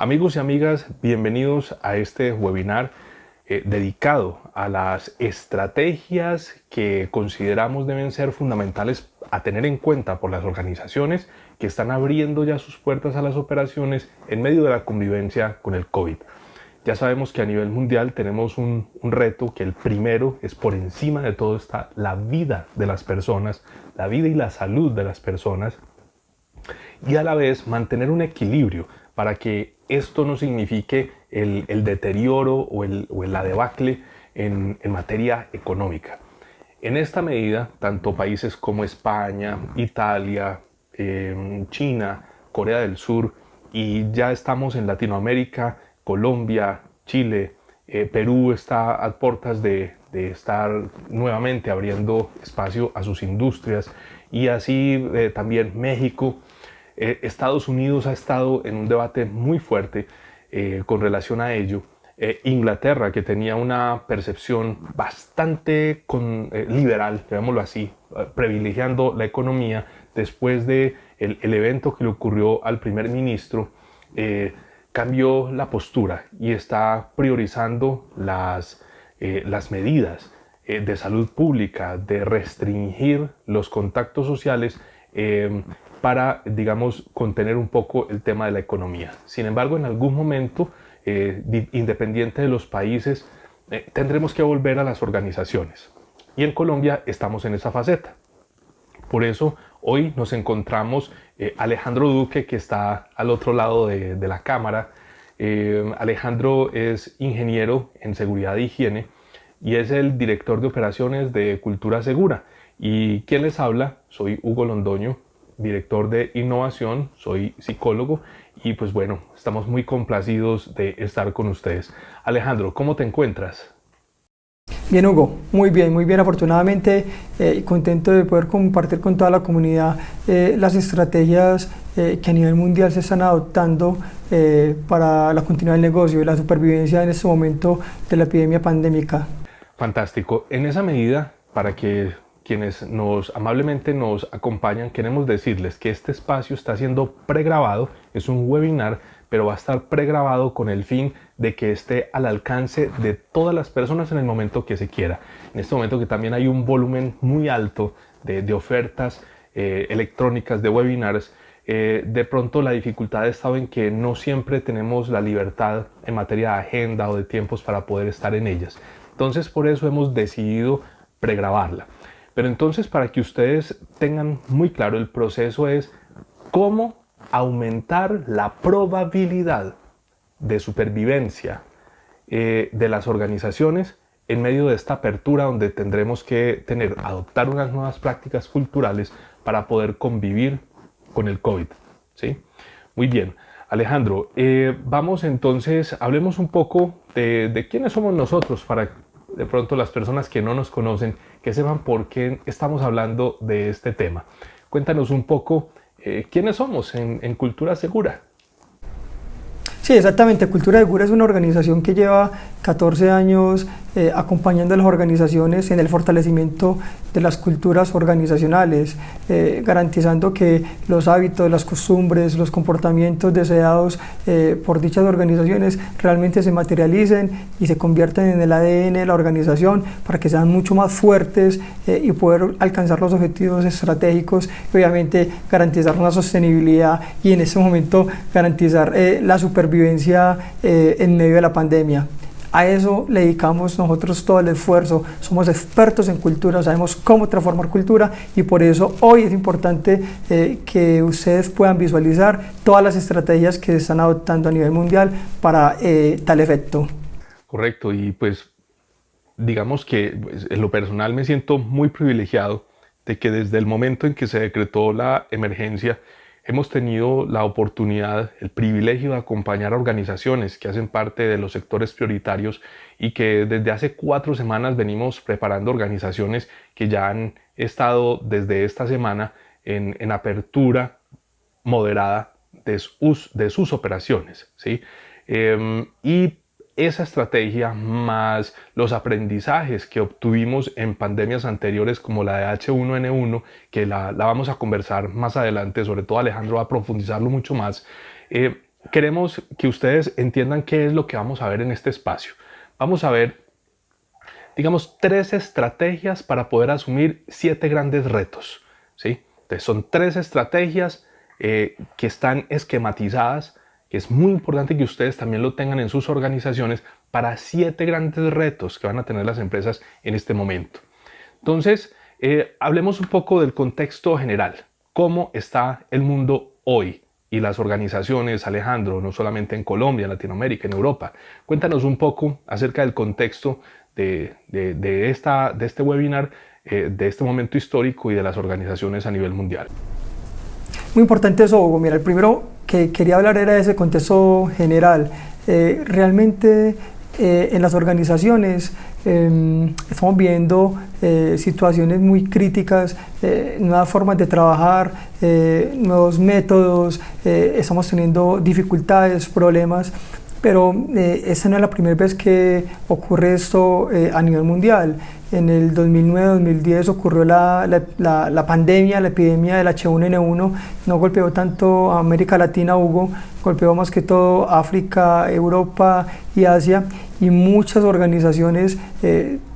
Amigos y amigas, bienvenidos a este webinar dedicado a las estrategias que consideramos deben ser fundamentales a tener en cuenta por las organizaciones que están abriendo ya sus puertas a las operaciones en medio de la convivencia con el COVID. Ya sabemos que a nivel mundial tenemos un reto que el primero es por encima de todo está la vida de las personas, la vida y la salud de las personas, y a la vez mantener un equilibrio para que esto no signifique el deterioro o la debacle en materia económica. En esta medida, tanto países como España, Italia, China, Corea del Sur, y ya estamos en Latinoamérica, Colombia, Chile, Perú está a puertas de estar nuevamente abriendo espacio a sus industrias, y así también México. Estados Unidos ha estado en un debate muy fuerte con relación a ello. Inglaterra, que tenía una percepción bastante liberal, llamémoslo así, privilegiando la economía, después de el evento que le ocurrió al primer ministro, cambió la postura y está priorizando las medidas de salud pública, de restringir los contactos sociales para, digamos, contener un poco el tema de la economía. Sin embargo, en algún momento, independiente de los países, tendremos que volver a las organizaciones. Y en Colombia estamos en esa faceta. Por eso hoy nos encontramos Alejandro Duque, que está al otro lado de la cámara. Alejandro es ingeniero en seguridad e higiene y es el director de operaciones de Cultura Segura. Y quien les habla, soy Hugo Londoño, director de innovación, soy psicólogo y pues bueno, estamos muy complacidos de estar con ustedes. Alejandro, ¿cómo te encuentras? Bien, Hugo, muy bien, afortunadamente contento de poder compartir con toda la comunidad las estrategias que a nivel mundial se están adoptando para la continuidad del negocio y la supervivencia en este momento de la epidemia pandémica. Fantástico. En esa medida, para que quienes amablemente nos acompañan, queremos decirles que este espacio está siendo pregrabado, es un webinar, pero va a estar pregrabado con el fin de que esté al alcance de todas las personas en el momento que se quiera. En este momento que también hay un volumen muy alto de ofertas electrónicas, de webinars, de pronto la dificultad ha estado en que no siempre tenemos la libertad en materia de agenda o de tiempos para poder estar en ellas. Entonces por eso hemos decidido pregrabarla. Pero entonces, para que ustedes tengan muy claro, el proceso es cómo aumentar la probabilidad de supervivencia de las organizaciones en medio de esta apertura donde tendremos que adoptar unas nuevas prácticas culturales para poder convivir con el COVID. ¿Sí? Muy bien. Alejandro, vamos entonces, hablemos un poco de quiénes somos nosotros para de pronto las personas que no nos conocen, que sepan por qué estamos hablando de este tema. Cuéntanos un poco quiénes somos en Cultura Segura. Sí, exactamente. Cultura Segura es una organización que lleva 14 años acompañando a las organizaciones en el fortalecimiento de las culturas organizacionales, garantizando que los hábitos, las costumbres, los comportamientos deseados por dichas organizaciones realmente se materialicen y se conviertan en el ADN de la organización para que sean mucho más fuertes y poder alcanzar los objetivos estratégicos y obviamente garantizar una sostenibilidad y en este momento garantizar la supervivencia en medio de la pandemia. A eso le dedicamos nosotros todo el esfuerzo, somos expertos en cultura, sabemos cómo transformar cultura y por eso hoy es importante que ustedes puedan visualizar todas las estrategias que se están adoptando a nivel mundial para tal efecto. Correcto, y pues digamos que pues, en lo personal me siento muy privilegiado de que desde el momento en que se decretó la emergencia hemos tenido la oportunidad, el privilegio de acompañar a organizaciones que hacen parte de los sectores prioritarios y que desde hace 4 semanas venimos preparando organizaciones que ya han estado desde esta semana en apertura moderada de sus operaciones, ¿sí? Y esa estrategia más los aprendizajes que obtuvimos en pandemias anteriores como la de H1N1, que la vamos a conversar más adelante, sobre todo Alejandro va a profundizarlo mucho más, queremos que ustedes entiendan qué es lo que vamos a ver en este espacio. Vamos a ver, digamos, 3 estrategias para poder asumir 7 grandes retos, ¿sí? Entonces, son 3 estrategias que están esquematizadas, que es muy importante que ustedes también lo tengan en sus organizaciones para 7 grandes retos que van a tener las empresas en este momento. Entonces, hablemos un poco del contexto general. ¿Cómo está el mundo hoy? Y las organizaciones, Alejandro, no solamente en Colombia, en Latinoamérica, en Europa. Cuéntanos un poco acerca del contexto de este webinar, de este momento histórico y de las organizaciones a nivel mundial. Muy importante eso, Hugo. Mira, el primero que quería hablar era de ese contexto general. Realmente en las organizaciones estamos viendo situaciones muy críticas, nuevas formas de trabajar, nuevos métodos, estamos teniendo dificultades, problemas, pero esta no es la primera vez que ocurre esto a nivel mundial. En el 2009-2010 ocurrió la pandemia, la epidemia del H1N1, no golpeó tanto a América Latina, Hugo, golpeó más que todo África, Europa y Asia, y muchas organizaciones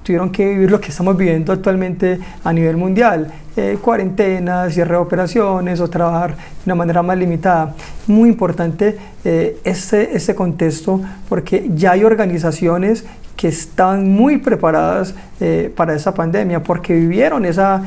tuvieron que vivir lo que estamos viviendo actualmente a nivel mundial, cuarentenas, cierre de operaciones o trabajar de una manera más limitada. Muy importante este contexto, porque ya hay organizaciones que están muy preparadas para esa pandemia, porque vivieron esa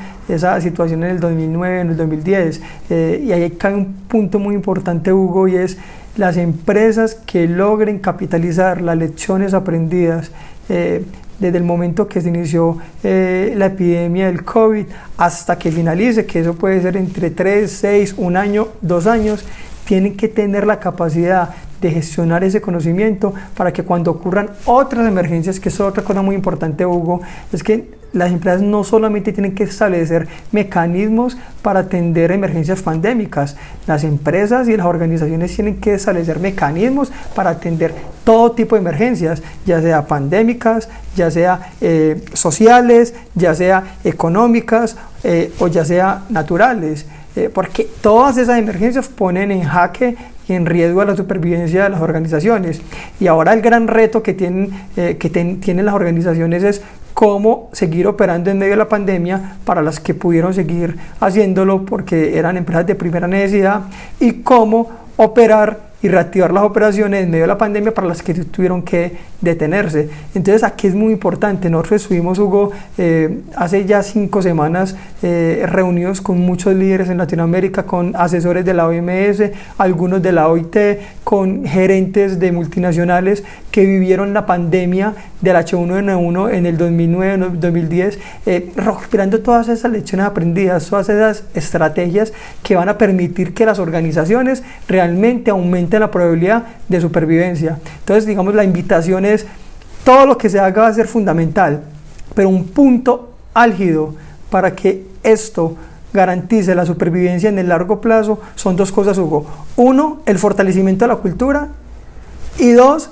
situación en el 2009, en el 2010, y ahí cae un punto muy importante, Hugo, y es las empresas que logren capitalizar las lecciones aprendidas desde el momento que se inició la epidemia del COVID hasta que finalice, que eso puede ser entre 3, 6, 1 año, 2 años, tienen que tener la capacidad de gestionar ese conocimiento para que cuando ocurran otras emergencias, que es otra cosa muy importante, Hugo, es que las empresas no solamente tienen que establecer mecanismos para atender emergencias pandémicas, las empresas y las organizaciones tienen que establecer mecanismos para atender todo tipo de emergencias, ya sea pandémicas, ya sea sociales, ya sea económicas o ya sea naturales. Porque todas esas emergencias ponen en jaque y en riesgo a la supervivencia de las organizaciones. Y ahora el gran reto que tienen las organizaciones es cómo seguir operando en medio de la pandemia para las que pudieron seguir haciéndolo porque eran empresas de primera necesidad, y cómo operar y reactivar las operaciones en medio de la pandemia para las que tuvieron que detenerse. Entonces aquí es muy importante. Nosotros estuvimos, Hugo, hace ya 5 semanas reunidos con muchos líderes en Latinoamérica, con asesores de la OMS, algunos de la OIT, con gerentes de multinacionales que vivieron la pandemia del H1N1 en el 2009-2010, recuperando todas esas lecciones aprendidas, todas esas estrategias que van a permitir que las organizaciones realmente aumenten la probabilidad de supervivencia. Entonces, digamos, la invitación es: todo lo que se haga va a ser fundamental, pero un punto álgido para que esto garantice la supervivencia en el largo plazo son 2 cosas, Hugo. 1, el fortalecimiento de la cultura, y 2,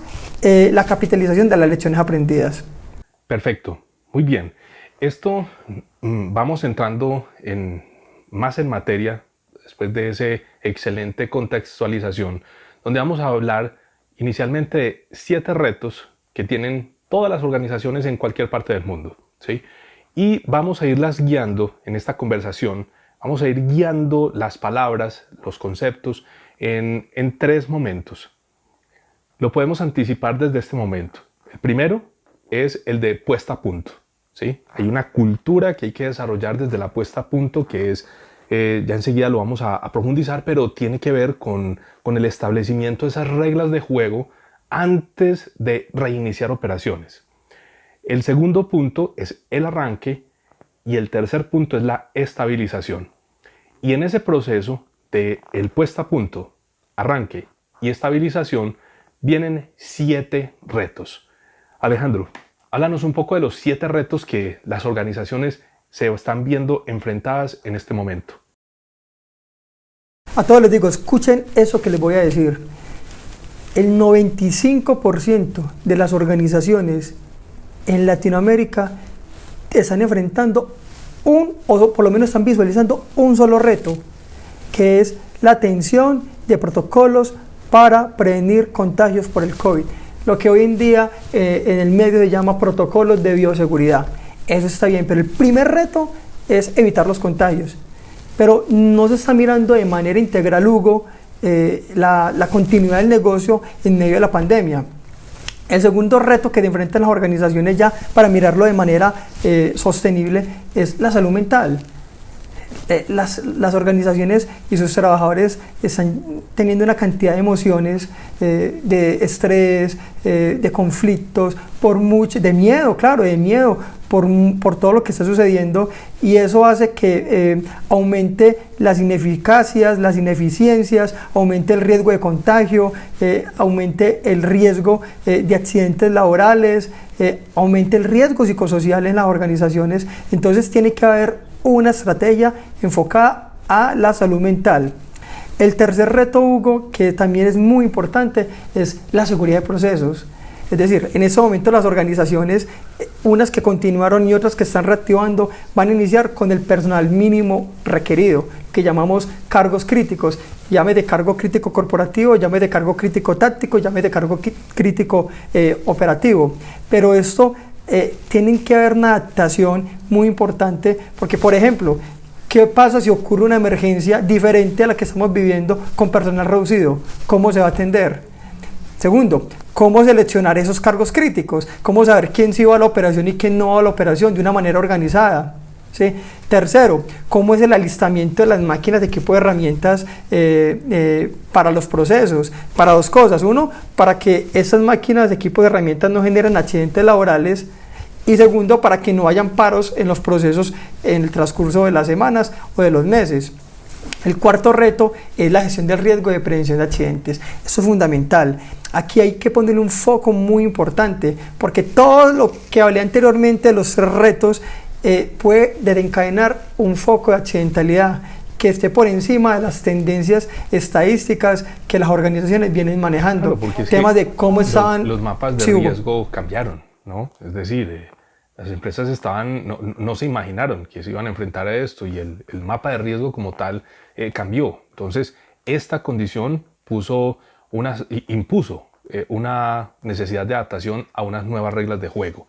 la capitalización de las lecciones aprendidas. Perfecto, muy bien. Esto vamos entrando más en materia después de esa excelente contextualización, donde vamos a hablar inicialmente de 7 retos que tienen todas las organizaciones en cualquier parte del mundo, ¿sí? Y vamos a irlas guiando en esta conversación, vamos a ir guiando las palabras, los conceptos en 3 momentos. Lo podemos anticipar desde este momento. El primero es el de puesta a punto, ¿sí? Hay una cultura que hay que desarrollar desde la puesta a punto, que es ya enseguida lo vamos a profundizar, pero tiene que ver con el establecimiento de esas reglas de juego antes de reiniciar operaciones. El segundo punto es el arranque, y el tercer punto es la estabilización. Y en ese proceso de el puesta a punto, arranque y estabilización vienen 7 retos. Alejandro, háblanos un poco de los 7 retos que las organizaciones se están viendo enfrentadas en este momento. A todos les digo, escuchen eso que les voy a decir. El 95% de las organizaciones en Latinoamérica están enfrentando o por lo menos están visualizando un solo reto, que es la atención de protocolos para prevenir contagios por el COVID. Lo que hoy en día en el medio se llama protocolos de bioseguridad. Eso está bien, pero el primer reto es evitar los contagios. Pero no se está mirando de manera integral, Hugo, la continuidad del negocio en medio de la pandemia. El segundo reto que enfrentan las organizaciones ya para mirarlo de manera sostenible es la salud mental. Las organizaciones y sus trabajadores están teniendo una cantidad de emociones, de estrés, de conflictos, de miedo, claro, de miedo por todo lo que está sucediendo, y eso hace que aumente las ineficacias, las ineficiencias, aumente el riesgo de contagio, aumente el riesgo de accidentes laborales, aumente el riesgo psicosocial en las organizaciones. Entonces tiene que haber una estrategia enfocada a la salud mental. El tercer reto, Hugo, que también es muy importante, es la seguridad de procesos. Es decir, en ese momento las organizaciones, unas que continuaron y otras que están reactivando, van a iniciar con el personal mínimo requerido, que llamamos cargos críticos. Llame de cargo crítico corporativo, llame de cargo crítico táctico, llame de cargo crítico operativo. Pero esto tienen que haber una adaptación muy importante, porque, por ejemplo, ¿qué pasa si ocurre una emergencia diferente a la que estamos viviendo con personal reducido? ¿Cómo se va a atender? Segundo, ¿cómo seleccionar esos cargos críticos? ¿Cómo saber quién sí va a la operación y quién no va a la operación de una manera organizada? ¿Sí? Tercero, ¿cómo es el alistamiento de las máquinas, de equipo de herramientas para los procesos? Para dos cosas. Uno, para que esas máquinas de equipo de herramientas no generen accidentes laborales. Y segundo, para que no hayan paros en los procesos en el transcurso de las semanas o de los meses. El cuarto reto es la gestión del riesgo de prevención de accidentes. Esto es fundamental. Aquí hay que ponerle un foco muy importante, porque todo lo que hablé anteriormente de los tres retos puede desencadenar un foco de accidentalidad que esté por encima de las tendencias estadísticas que las organizaciones vienen manejando. Claro, temas de cómo estaban... Los mapas de riesgo cambiaron, ¿no? Es decir, las empresas no se imaginaron que se iban a enfrentar a esto, y el mapa de riesgo como tal cambió. Entonces, esta condición impuso una necesidad de adaptación a unas nuevas reglas de juego.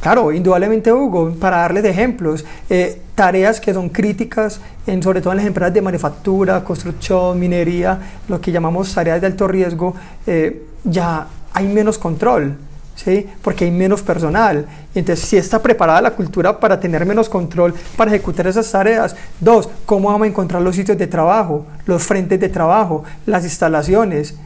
Claro, indudablemente, Hugo, para darles ejemplos, tareas que son críticas, sobre todo en las empresas de manufactura, construcción, minería, lo que llamamos tareas de alto riesgo, ya hay menos control, ¿sí? Porque hay menos personal. Entonces, si está preparada la cultura para tener menos control, para ejecutar esas tareas. Dos, ¿cómo vamos a encontrar los sitios de trabajo, los frentes de trabajo, las instalaciones?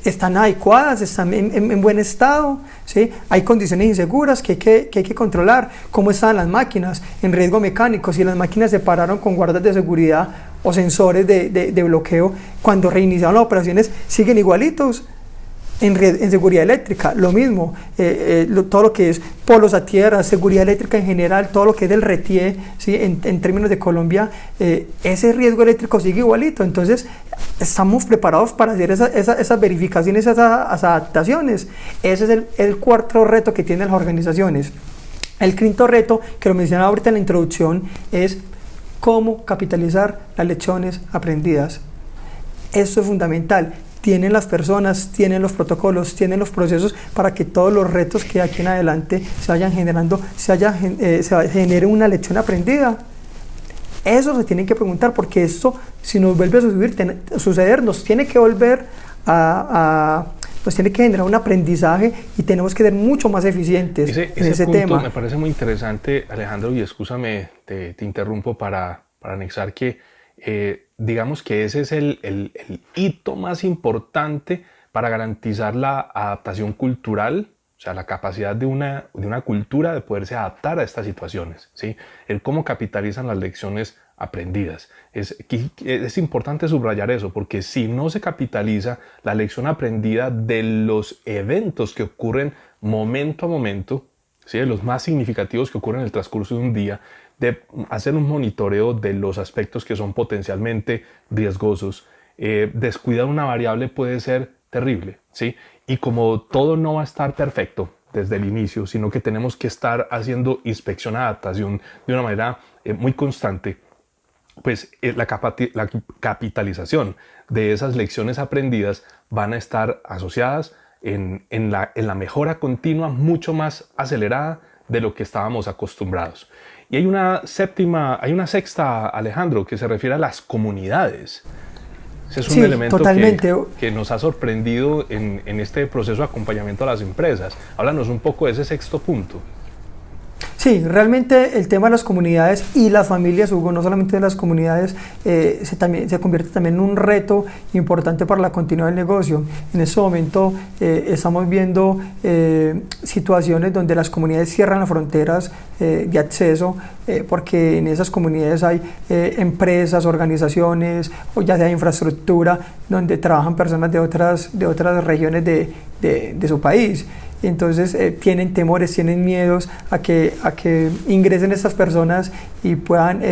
¿Están adecuadas? ¿Están en buen estado? ¿Sí? Hay condiciones inseguras que hay que controlar. ¿Cómo están las máquinas en riesgo mecánico? Si las máquinas se pararon con guardas de seguridad o sensores de bloqueo, cuando reiniciaron las operaciones, siguen igualitos. En seguridad eléctrica, lo mismo, todo lo que es polos a tierra, seguridad eléctrica en general, todo lo que es del RETIE, ¿sí? en términos de Colombia, ese riesgo eléctrico sigue igualito. Entonces, estamos preparados para hacer esas verificaciones, esas adaptaciones. Ese es el cuarto reto que tienen las organizaciones. El quinto reto, que lo mencionaba ahorita en la introducción, es cómo capitalizar las lecciones aprendidas. Esto es fundamental. Tienen las personas, tienen los protocolos, tienen los procesos para que todos los retos que de aquí en adelante se vayan generando, se genere una lección aprendida. Eso se tienen que preguntar, porque esto, si nos vuelve a suceder, nos tiene que volver nos tiene que generar un aprendizaje, y tenemos que ser mucho más eficientes en ese punto tema. Me parece muy interesante, Alejandro, y escúchame, te interrumpo para anexar que digamos que ese es el hito más importante para garantizar la adaptación cultural, o sea, la capacidad de una cultura de poderse adaptar a estas situaciones, ¿sí? El cómo capitalizan las lecciones aprendidas. Es importante subrayar eso, porque si no se capitaliza la lección aprendida de los eventos que ocurren momento a momento, ¿sí? Los más significativos que ocurren en el transcurso de un día, de hacer un monitoreo de los aspectos que son potencialmente riesgosos, descuidar una variable puede ser terrible, ¿sí? Y como todo no va a estar perfecto desde el inicio, sino que tenemos que estar haciendo inspección, adaptación de una manera muy constante, pues la capitalización de esas lecciones aprendidas van a estar asociadas en la mejora continua mucho más acelerada de lo que estábamos acostumbrados. Y hay una sexta, Alejandro, que se refiere a las comunidades. Ese es un elemento totalmente. que nos ha sorprendido en este proceso de acompañamiento a las empresas. Háblanos un poco de ese sexto punto. Sí, realmente el tema de las comunidades y las familias, Hugo, no solamente de las comunidades, se convierte también en un reto importante para la continuidad del negocio. En este momento estamos viendo situaciones donde las comunidades cierran las fronteras de acceso porque en esas comunidades hay empresas, organizaciones o ya sea infraestructura donde trabajan personas de otras regiones de su país. Entonces tienen temores, tienen miedos a que ingresen estas personas y puedan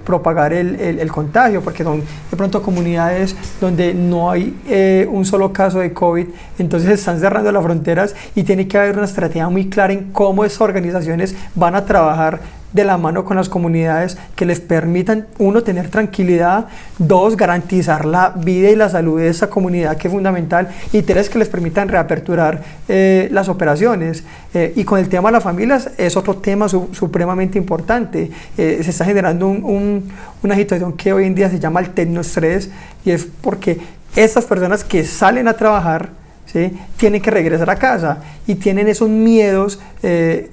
propagar el contagio, porque son de pronto comunidades donde no hay un solo caso de COVID, entonces están cerrando las fronteras y tiene que haber una estrategia muy clara en cómo esas organizaciones van a trabajar de la mano con las comunidades que les permitan, uno, tener tranquilidad, dos, garantizar la vida y la salud de esa comunidad, que es fundamental, y tres, que les permitan reaperturar las operaciones. Y con el tema de las familias es otro tema supremamente importante. Se está generando una situación que hoy en día se llama el tecnoestrés, y es porque estas personas que salen a trabajar, ¿sí?, tienen que regresar a casa y tienen esos miedos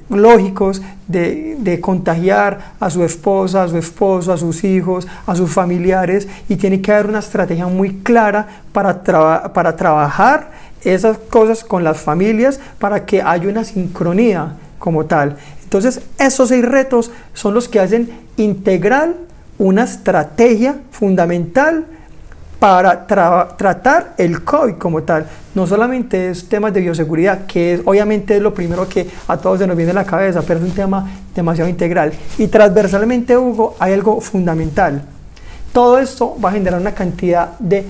lógicos de contagiar a su esposa, a su esposo, a sus hijos, a sus familiares, y tiene que haber una estrategia muy clara para trabajar esas cosas con las familias para que haya una sincronía como tal. Entonces esos 6 retos son los que hacen integral una estrategia fundamental para tratar el COVID como tal. No solamente es temas de bioseguridad, que obviamente es lo primero que a todos se nos viene a la cabeza, pero es un tema demasiado integral. Y transversalmente, Hugo, hay algo fundamental. Todo esto va a generar una cantidad de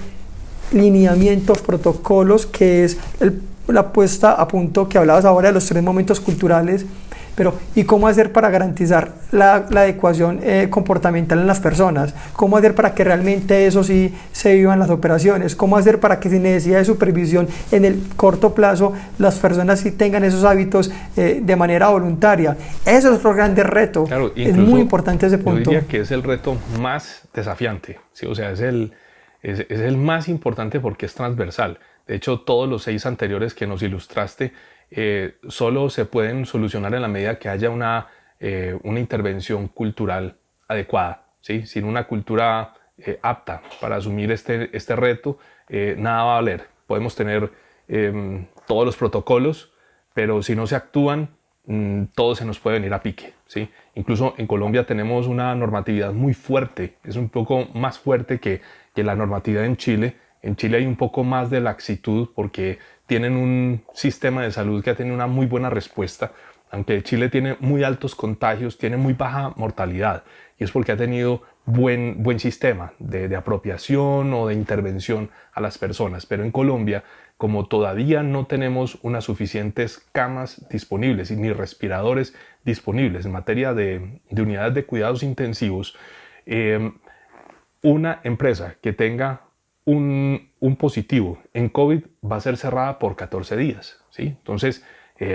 lineamientos, protocolos, que es la puesta a punto que hablabas ahora de los 3 momentos culturales. Pero, ¿y cómo hacer para garantizar la adecuación comportamental en las personas? ¿Cómo hacer para que realmente eso sí se viva en las operaciones? ¿Cómo hacer para que sin necesidad de supervisión en el corto plazo las personas sí tengan esos hábitos de manera voluntaria? Eso es otro gran reto. Claro, es muy importante ese punto. Yo diría que es el reto más desafiante, ¿sí? O sea, es el más importante porque es transversal. De hecho, todos los 6 anteriores que nos ilustraste solo se pueden solucionar en la medida que haya una intervención cultural adecuada, ¿sí? Sin una cultura apta para asumir este reto, nada va a valer. Podemos tener todos los protocolos, pero si no se actúan, todo se nos puede venir a pique, ¿sí? Incluso en Colombia tenemos una normatividad muy fuerte, es un poco más fuerte que la normatividad en Chile. En Chile hay un poco más de laxitud porque tienen un sistema de salud que ha tenido una muy buena respuesta, aunque Chile tiene muy altos contagios, tiene muy baja mortalidad, y es porque ha tenido buen sistema de apropiación o de intervención a las personas. Pero en Colombia, como todavía no tenemos unas suficientes camas disponibles y ni respiradores disponibles en materia de unidades de cuidados intensivos, una empresa que tenga un positivo en COVID va a ser cerrada por 14 días, ¿sí? Entonces,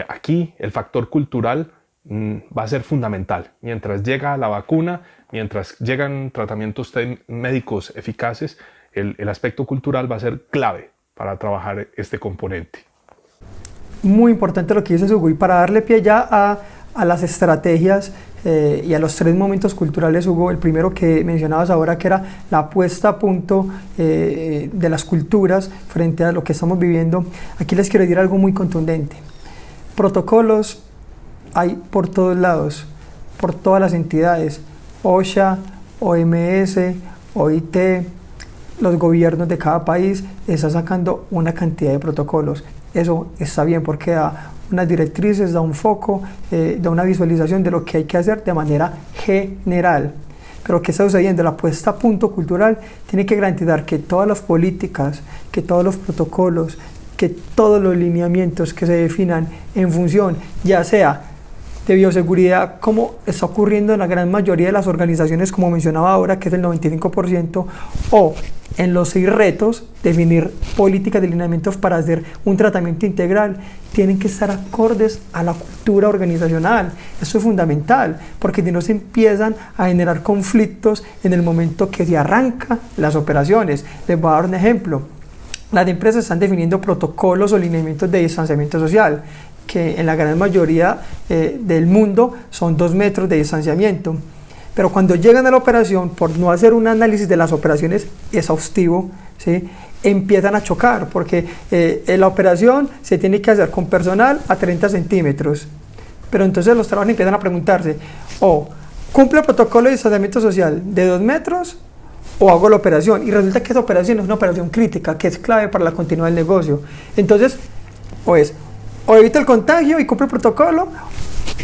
aquí el factor cultural va a ser fundamental. Mientras llega la vacuna, mientras llegan tratamientos médicos eficaces, el aspecto cultural va a ser clave para trabajar este componente. Muy importante lo que dices, Hugo, y para darle pie ya a las estrategias y a los 3 momentos culturales, Hugo, el primero que mencionabas ahora, que era la puesta a punto de las culturas frente a lo que estamos viviendo. Aquí les quiero decir algo muy contundente. Protocolos hay por todos lados, por todas las entidades, OSHA, OMS, OIT, los gobiernos de cada país están sacando una cantidad de protocolos. Eso está bien porque da unas directrices, da un foco, da una visualización de lo que hay que hacer de manera general. Pero ¿qué está sucediendo? La puesta a punto cultural tiene que garantizar que todas las políticas, que todos los protocolos, que todos los lineamientos que se definan en función, ya sea de bioseguridad, como está ocurriendo en la gran mayoría de las organizaciones, como mencionaba ahora, que es el 95%, o en los 6 retos, definir políticas de lineamientos para hacer un tratamiento integral, tienen que estar acordes a la cultura organizacional. Eso es fundamental, porque si no se empiezan a generar conflictos en el momento que se arrancan las operaciones. Les voy a dar un ejemplo. Las empresas están definiendo protocolos o lineamientos de distanciamiento social, que en la gran mayoría del mundo son 2 metros de distanciamiento. Pero cuando llegan a la operación, por no hacer un análisis de las operaciones exhaustivo, ¿sí?, empiezan a chocar, porque en la operación se tiene que hacer con personal a 30 centímetros. Pero entonces los trabajadores empiezan a preguntarse, ¿cumple el protocolo de distanciamiento social de 2 metros o hago la operación? Y resulta que esa operación es una operación crítica, que es clave para la continuidad del negocio. Entonces, o evito el contagio y cumplo el protocolo,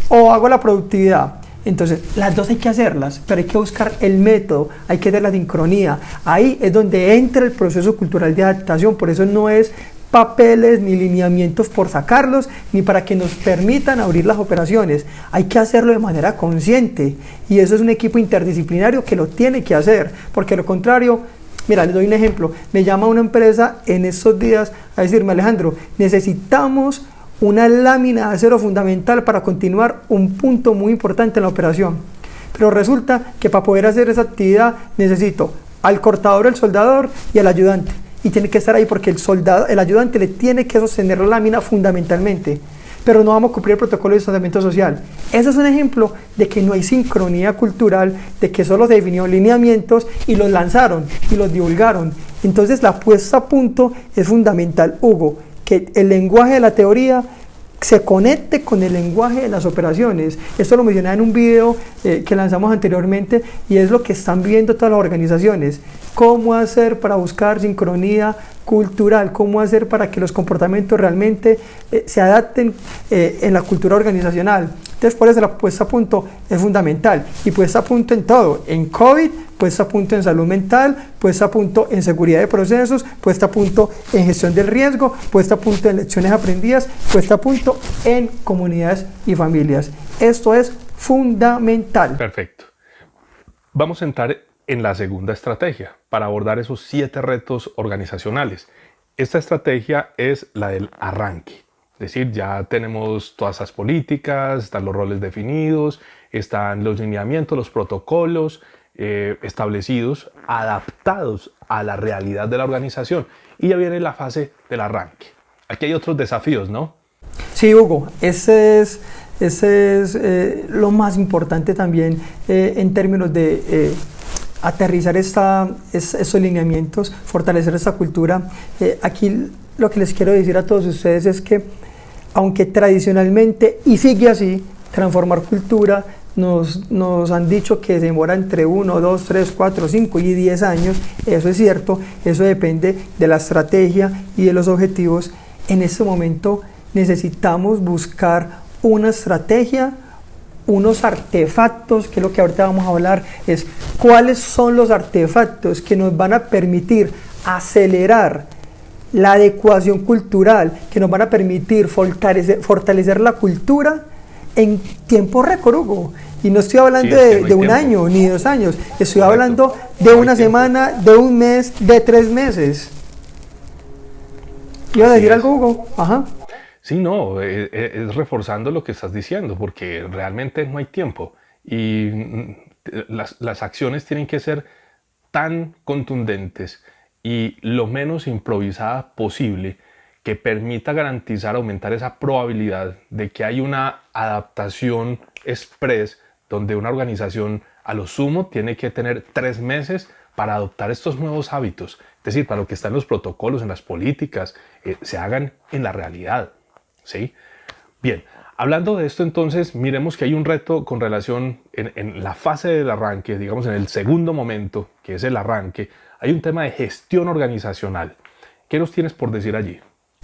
o hago la productividad. Entonces, las dos hay que hacerlas, pero hay que buscar el método, hay que dar la sincronía. Ahí es donde entra el proceso cultural de adaptación. Por eso no es papeles ni lineamientos por sacarlos, ni para que nos permitan abrir las operaciones. Hay que hacerlo de manera consciente, y eso es un equipo interdisciplinario que lo tiene que hacer, porque de lo contrario, mira, les doy un ejemplo. Me llama una empresa en estos días a decirme: Alejandro, necesitamos una lámina de acero fundamental para continuar un punto muy importante en la operación. Pero resulta que para poder hacer esa actividad necesito al cortador, el soldador y al ayudante. Y tiene que estar ahí porque el ayudante le tiene que sostener la lámina fundamentalmente. Pero no vamos a cumplir el protocolo de distanciamiento social. Ese es un ejemplo de que no hay sincronía cultural, de que solo se definió lineamientos y los lanzaron y los divulgaron. Entonces la puesta a punto es fundamental, Hugo, que el lenguaje de la teoría se conecte con el lenguaje de las operaciones. Esto lo mencioné en un video que lanzamos anteriormente, y es lo que están viendo todas las organizaciones. Cómo hacer para buscar sincronía cultural, cómo hacer para que los comportamientos realmente se adapten en la cultura organizacional. Entonces, por eso la puesta a punto es fundamental, y puesta a punto en todo, en COVID, puesta a punto en salud mental, puesta a punto en seguridad de procesos, puesta a punto en gestión del riesgo, puesta a punto en lecciones aprendidas, puesta a punto en comunidades y familias. Esto es fundamental. Perfecto. Vamos a entrar en la segunda estrategia para abordar esos 7 retos organizacionales. Esta estrategia es la del arranque. Es decir, ya tenemos todas esas políticas, están los roles definidos, están los lineamientos, los protocolos establecidos, adaptados a la realidad de la organización. Y ya viene la fase del arranque. Aquí hay otros desafíos, ¿no? Sí, Hugo, ese es lo más importante también en términos de aterrizar esos lineamientos, fortalecer esta cultura. Aquí lo que les quiero decir a todos ustedes es que, aunque tradicionalmente, y sigue así, transformar cultura nos han dicho que demora entre 1, 2, 3, 4, 5 y 10 años. Eso es cierto, eso depende de la estrategia y de los objetivos. En este momento necesitamos buscar una estrategia, unos artefactos, que es lo que ahorita vamos a hablar, es cuáles son los artefactos que nos van a permitir acelerar la adecuación cultural, que nos van a permitir fortalecer la cultura en tiempo récord, Hugo. Y no estoy hablando de un año ni 2 años, estoy hablando de una semana, de un mes, de 3 meses. ¿Iba a decir algo, Hugo? Ajá. Sí, no, es reforzando lo que estás diciendo, porque realmente no hay tiempo, y las acciones tienen que ser tan contundentes y lo menos improvisada posible, que permita garantizar, aumentar esa probabilidad de que hay una adaptación express, donde una organización a lo sumo tiene que tener 3 meses para adoptar estos nuevos hábitos. Es decir, para lo que está en los protocolos, en las políticas, se hagan en la realidad. ¿Sí? Bien, hablando de esto, entonces, miremos que hay un reto con relación en la fase del arranque, digamos en el segundo momento, que es el arranque. Hay un tema de gestión organizacional. ¿Qué nos tienes por decir allí?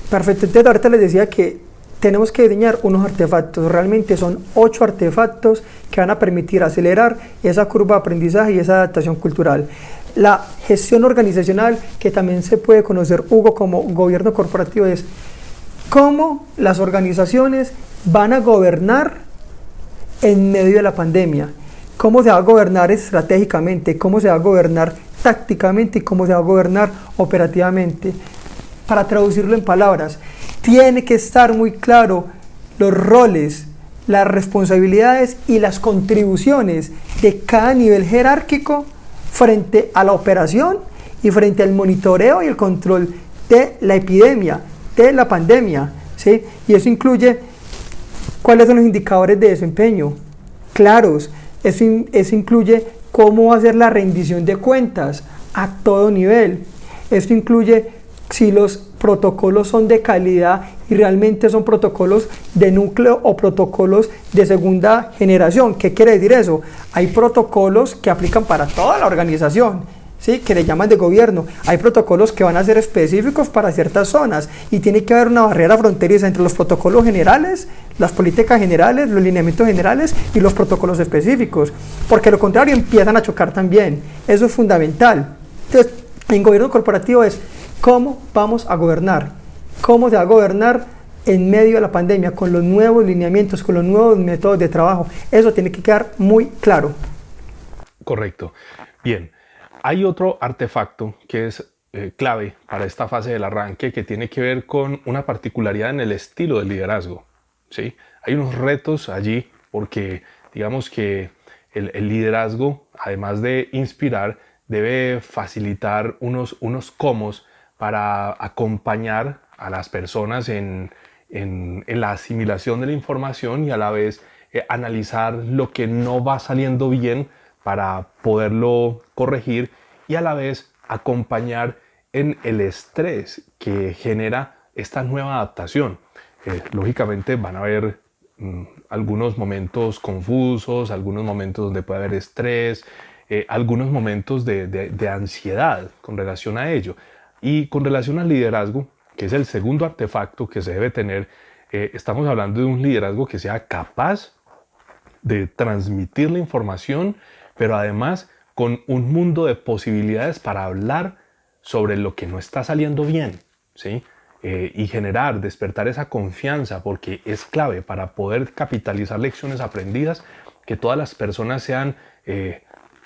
Perfecto, entonces ahorita les decía que tenemos que diseñar unos artefactos. Realmente son 8 artefactos que van a permitir acelerar esa curva de aprendizaje y esa adaptación cultural. La gestión organizacional, que también se puede conocer, Hugo, como gobierno corporativo, es cómo las organizaciones van a gobernar en medio de la pandemia. ¿Cómo se va a gobernar estratégicamente? ¿Cómo se va a gobernar tácticamente? ¿Y cómo se va a gobernar operativamente? Para traducirlo en palabras, tiene que estar muy claro los roles, las responsabilidades y las contribuciones de cada nivel jerárquico frente a la operación y frente al monitoreo y el control de la epidemia, de la pandemia, ¿sí? Y eso incluye cuáles son los indicadores de desempeño claros, eso incluye cómo va a ser la rendición de cuentas a todo nivel, esto incluye si los protocolos son de calidad y realmente son protocolos de núcleo o protocolos de segunda generación. ¿Qué quiere decir eso? Hay protocolos que aplican para toda la organización, ¿sí? Que le llaman de gobierno. Hay protocolos que van a ser específicos para ciertas zonas y tiene que haber una barrera fronteriza entre los protocolos generales, las políticas generales, los lineamientos generales y los protocolos específicos, porque lo contrario empiezan a chocar también. Eso es fundamental. Entonces, en gobierno corporativo es ¿cómo vamos a gobernar? ¿Cómo se va a gobernar en medio de la pandemia? Con los nuevos lineamientos, con los nuevos métodos de trabajo. Eso tiene que quedar muy claro. Correcto. Bien, hay otro artefacto que es clave para esta fase del arranque que tiene que ver con una particularidad en el estilo del liderazgo, ¿sí? Hay unos retos allí porque digamos que el liderazgo, además de inspirar, debe facilitar unos cómo para acompañar a las personas en la asimilación de la información y a la vez analizar lo que no va saliendo bien para poderlo corregir y a la vez acompañar en el estrés que genera esta nueva adaptación. Lógicamente van a haber algunos momentos confusos, algunos momentos donde puede haber estrés, algunos momentos de ansiedad con relación a ello. Y con relación al liderazgo, que es el segundo artefacto que se debe tener, estamos hablando de un liderazgo que sea capaz de transmitir la información, pero además con un mundo de posibilidades para hablar sobre lo que no está saliendo bien, ¿sí? Y despertar esa confianza, porque es clave para poder capitalizar lecciones aprendidas, que todas las personas sean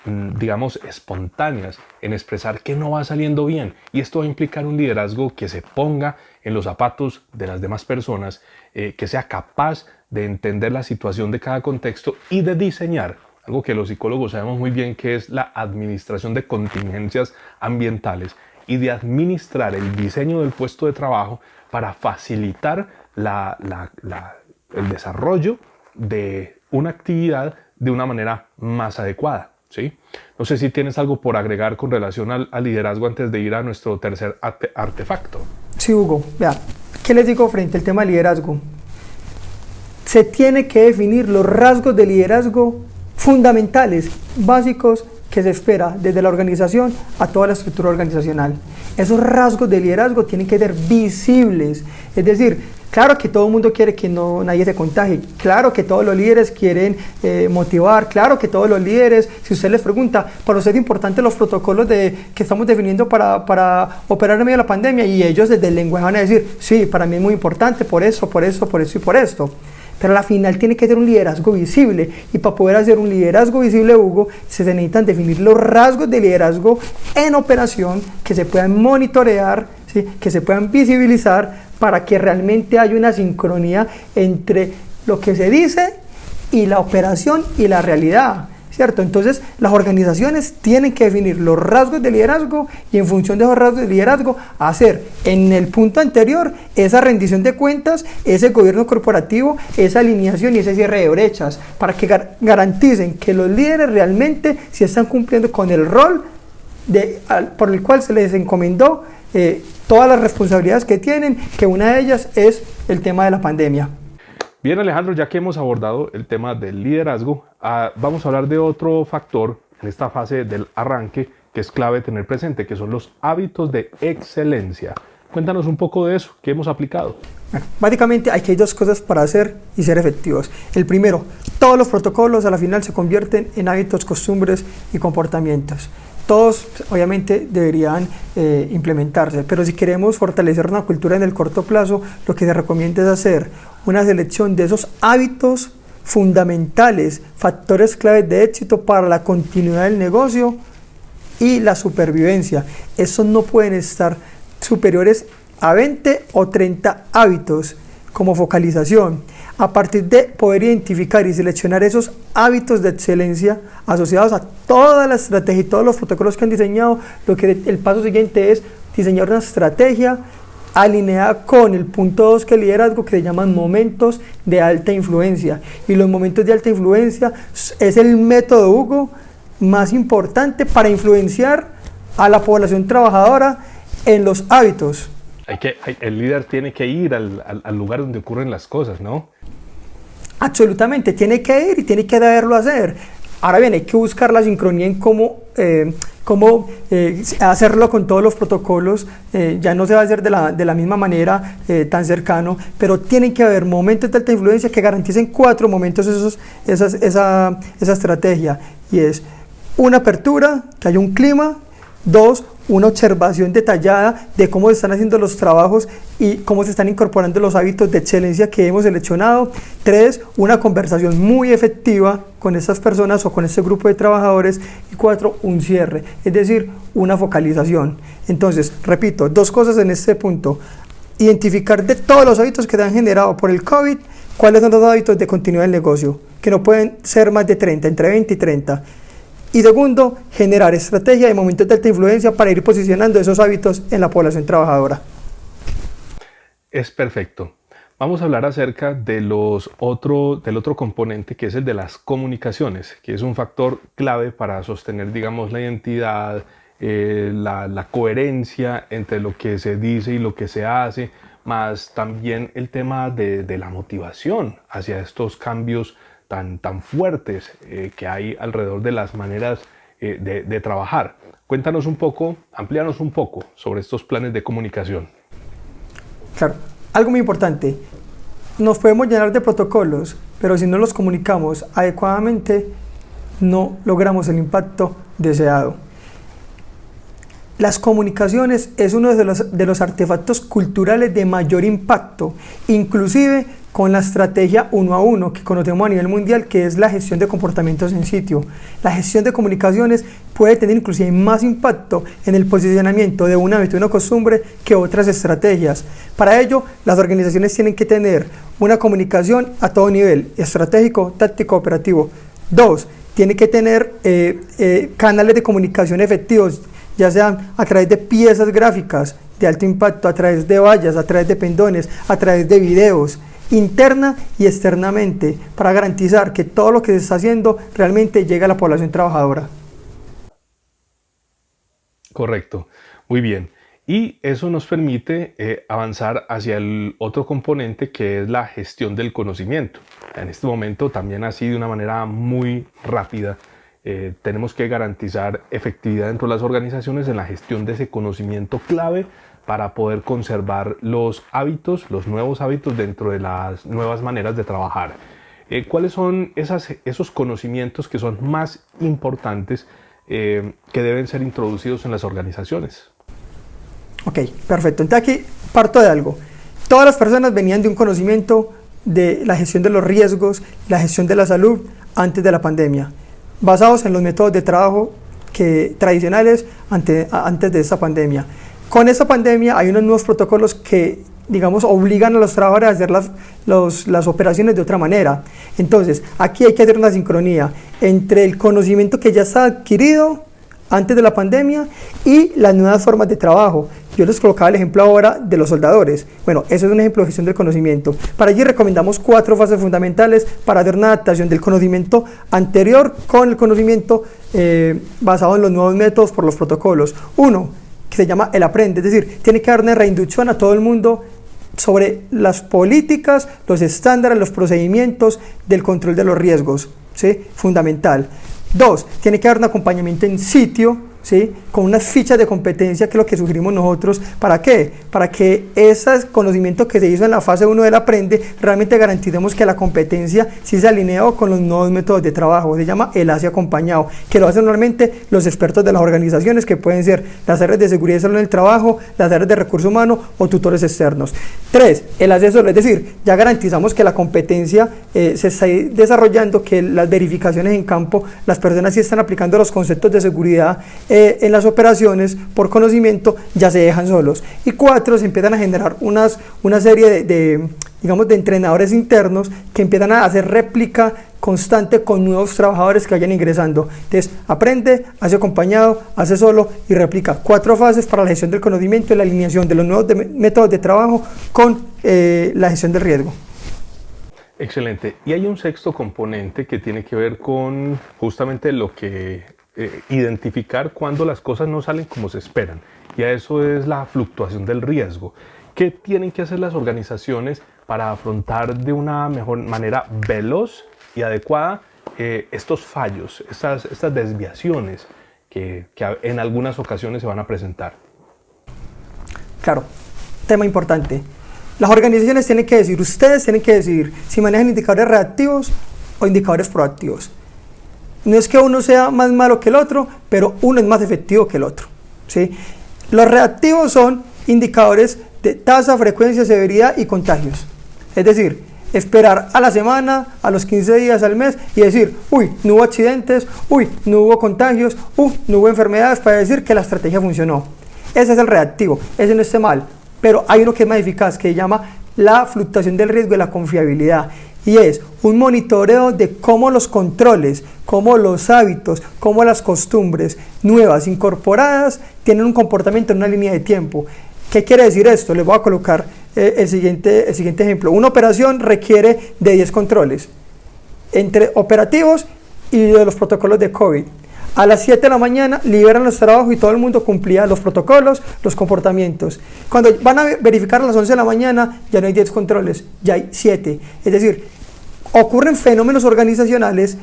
digamos, espontáneas en expresar que no va saliendo bien. Y esto va a implicar un liderazgo que se ponga en los zapatos de las demás personas, que sea capaz de entender la situación de cada contexto y de diseñar algo que los psicólogos sabemos muy bien, que es la administración de contingencias ambientales y de administrar el diseño del puesto de trabajo para facilitar el desarrollo de una actividad de una manera más adecuada, ¿sí? No sé si tienes algo por agregar con relación al liderazgo antes de ir a nuestro tercer artefacto. Sí, Hugo. Vea, ¿qué les digo frente al tema de liderazgo? Se tiene que definir los rasgos de liderazgo fundamentales, básicos, que se espera desde la organización a toda la estructura organizacional. Esos rasgos de liderazgo tienen que ser visibles, es decir, claro que todo el mundo quiere que nadie se contagie, claro que todos los líderes quieren motivar, claro que todos los líderes, si usted les pregunta, para usted es importante los protocolos que estamos definiendo para operar en medio de la pandemia, y ellos desde el lenguaje van a decir, sí, para mí es muy importante, por eso y por esto. Pero al final tiene que ser un liderazgo visible, y para poder hacer un liderazgo visible, Hugo, se necesitan definir los rasgos de liderazgo en operación que se puedan monitorear, ¿sí? Que se puedan visibilizar para que realmente haya una sincronía entre lo que se dice y la operación y la realidad, ¿cierto? Entonces las organizaciones tienen que definir los rasgos de liderazgo y en función de esos rasgos de liderazgo hacer en el punto anterior esa rendición de cuentas, ese gobierno corporativo, esa alineación y ese cierre de brechas para que garanticen que los líderes realmente sí están cumpliendo con el rol por el cual se les encomendó todas las responsabilidades que tienen, que una de ellas es el tema de la pandemia. Bien, Alejandro, ya que hemos abordado el tema del liderazgo, vamos a hablar de otro factor en esta fase del arranque que es clave tener presente, que son los hábitos de excelencia. Cuéntanos un poco de eso, ¿qué hemos aplicado? Bueno, básicamente aquí hay dos cosas para hacer y ser efectivos. El primero, todos los protocolos a la final se convierten en hábitos, costumbres y comportamientos. Todos obviamente deberían implementarse, pero si queremos fortalecer una cultura en el corto plazo, lo que se recomienda es hacer una selección de esos hábitos fundamentales, factores claves de éxito para la continuidad del negocio y la supervivencia. Estos no pueden estar superiores a 20 o 30 hábitos como focalización. A partir de poder identificar y seleccionar esos hábitos de excelencia asociados a toda la estrategia y todos los protocolos que han diseñado, lo que el paso siguiente es diseñar una estrategia alineada con el punto 2, que es liderazgo, que se llaman momentos de alta influencia. Y los momentos de alta influencia es el método, Hugo, más importante para influenciar a la población trabajadora en los hábitos. El líder tiene que ir al lugar donde ocurren las cosas, ¿no? Absolutamente, tiene que ir y tiene que deberlo hacer. Ahora bien, hay que buscar la sincronía en cómo hacerlo con todos los protocolos. Ya no se va a hacer de la misma manera tan cercano, pero tienen que haber momentos de alta influencia que garanticen 4 momentos esa estrategia. Y es una apertura, que haya un clima. 2, una observación detallada de cómo se están haciendo los trabajos y cómo se están incorporando los hábitos de excelencia que hemos seleccionado. 3, una conversación muy efectiva con estas personas o con este grupo de trabajadores. Y 4, un cierre, es decir, una focalización. Entonces, repito, 2 cosas en este punto: identificar de todos los hábitos que se han generado por el COVID, cuáles son los hábitos de continuidad del negocio, que no pueden ser más de 30, entre 20 y 30. Y segundo, generar estrategia de momentos de alta influencia para ir posicionando esos hábitos en la población trabajadora. Es perfecto. Vamos a hablar acerca del otro componente, que es el de las comunicaciones, que es un factor clave para sostener, digamos, la identidad, la coherencia entre lo que se dice y lo que se hace, más también el tema de la motivación hacia estos cambios tan fuertes que hay alrededor de las maneras de trabajar. Cuéntanos un poco, amplíanos un poco sobre estos planes de comunicación. Claro, algo muy importante: nos podemos llenar de protocolos, pero si no los comunicamos adecuadamente, no logramos el impacto deseado. Las comunicaciones es uno de los artefactos culturales de mayor impacto, inclusive con la estrategia 1 a 1 que conocemos a nivel mundial, que es la gestión de comportamientos en sitio. La gestión de comunicaciones puede tener inclusive más impacto en el posicionamiento de un hábito y una costumbre que otras estrategias. Para ello, las organizaciones tienen que tener una comunicación a todo nivel: estratégico, táctico, operativo. 2, tiene que tener canales de comunicación efectivos, ya sean a través de piezas gráficas de alto impacto, a través de vallas, a través de pendones, a través de videos, interna y externamente, para garantizar que todo lo que se está haciendo realmente llegue a la población trabajadora. Correcto, muy bien. Y eso nos permite avanzar hacia el otro componente, que es la gestión del conocimiento. En este momento, también así de una manera muy rápida, tenemos que garantizar efectividad dentro de las organizaciones en la gestión de ese conocimiento clave para poder conservar los hábitos, los nuevos hábitos dentro de las nuevas maneras de trabajar. ¿Cuáles son esos conocimientos que son más importantes que deben ser introducidos en las organizaciones? Ok, perfecto. Entonces aquí parto de algo. Todas las personas venían de un conocimiento de la gestión de los riesgos, la gestión de la salud antes de la pandemia, basados en los métodos de trabajo tradicionales antes de esta pandemia. Con esta pandemia hay unos nuevos protocolos que, digamos, obligan a los trabajadores a hacer las operaciones de otra manera. Entonces, aquí hay que hacer una sincronía entre el conocimiento que ya está adquirido antes de la pandemia y las nuevas formas de trabajo. Yo les colocaba el ejemplo ahora de los soldadores. Bueno, eso es un ejemplo de gestión del conocimiento. Para allí recomendamos 4 fases fundamentales para hacer una adaptación del conocimiento anterior con el conocimiento basado en los nuevos métodos por los protocolos. 1, que se llama el aprende, es decir, tiene que dar una reinducción a todo el mundo sobre las políticas, los estándares, los procedimientos del control de los riesgos, ¿sí? Fundamental. 2, tiene que haber un acompañamiento en sitio ¿sí? Con unas fichas de competencia, que es lo que sugerimos nosotros. ¿Para qué? Para que ese conocimiento que se hizo en la fase 1 del aprende, realmente garanticemos que la competencia sí se alineó con los nuevos métodos de trabajo. Se llama el ASI acompañado, que lo hacen normalmente los expertos de las organizaciones, que pueden ser las áreas de seguridad y salud en el trabajo, las áreas de recursos humanos o tutores externos. 3, el asesor, es decir, ya garantizamos que la competencia se está desarrollando, que las verificaciones en campo, las personas sí están aplicando los conceptos de seguridad en las operaciones por conocimiento, ya se dejan solos. Y 4, se empiezan a generar una serie digamos, de entrenadores internos que empiezan a hacer réplica constante con nuevos trabajadores que vayan ingresando. Entonces, aprende, hace acompañado, hace solo y replica. 4 fases para la gestión del conocimiento y la alineación de los nuevos métodos de trabajo con la gestión del riesgo. Excelente. Y hay un sexto componente que tiene que ver con justamente lo que identificar cuando las cosas no salen como se esperan. Y a eso es la fluctuación del riesgo. ¿Qué tienen que hacer las organizaciones para afrontar de una mejor manera veloz y adecuada estos fallos, estas desviaciones que en algunas ocasiones se van a presentar? Claro, tema importante. Las organizaciones tienen que decidir, ustedes tienen que decidir si manejan indicadores reactivos o indicadores proactivos. No es que uno sea más malo que el otro, pero uno es más efectivo que el otro, ¿sí? Los reactivos son indicadores de tasa, frecuencia, severidad y contagios. Es decir, esperar a la semana, a los 15 días, al mes y decir, uy, no hubo accidentes, uy, no hubo contagios, no hubo enfermedades, para decir que la estrategia funcionó. Ese es el reactivo, ese no esté mal, pero hay uno que es más eficaz, que se llama la fluctuación del riesgo y la confiabilidad. Y es un monitoreo de cómo los controles, cómo los hábitos, cómo las costumbres nuevas incorporadas tienen un comportamiento en una línea de tiempo. ¿Qué quiere decir esto? Les voy a colocar el siguiente ejemplo. Una operación requiere de 10 controles, entre operativos y de los protocolos de COVID. A las 7 de la mañana liberan los trabajos y todo el mundo cumplía los protocolos, los comportamientos. Cuando van a verificar a las 11 de la mañana, ya no hay 10 controles, ya hay 7. Es decir, ocurren fenómenos organizacionales,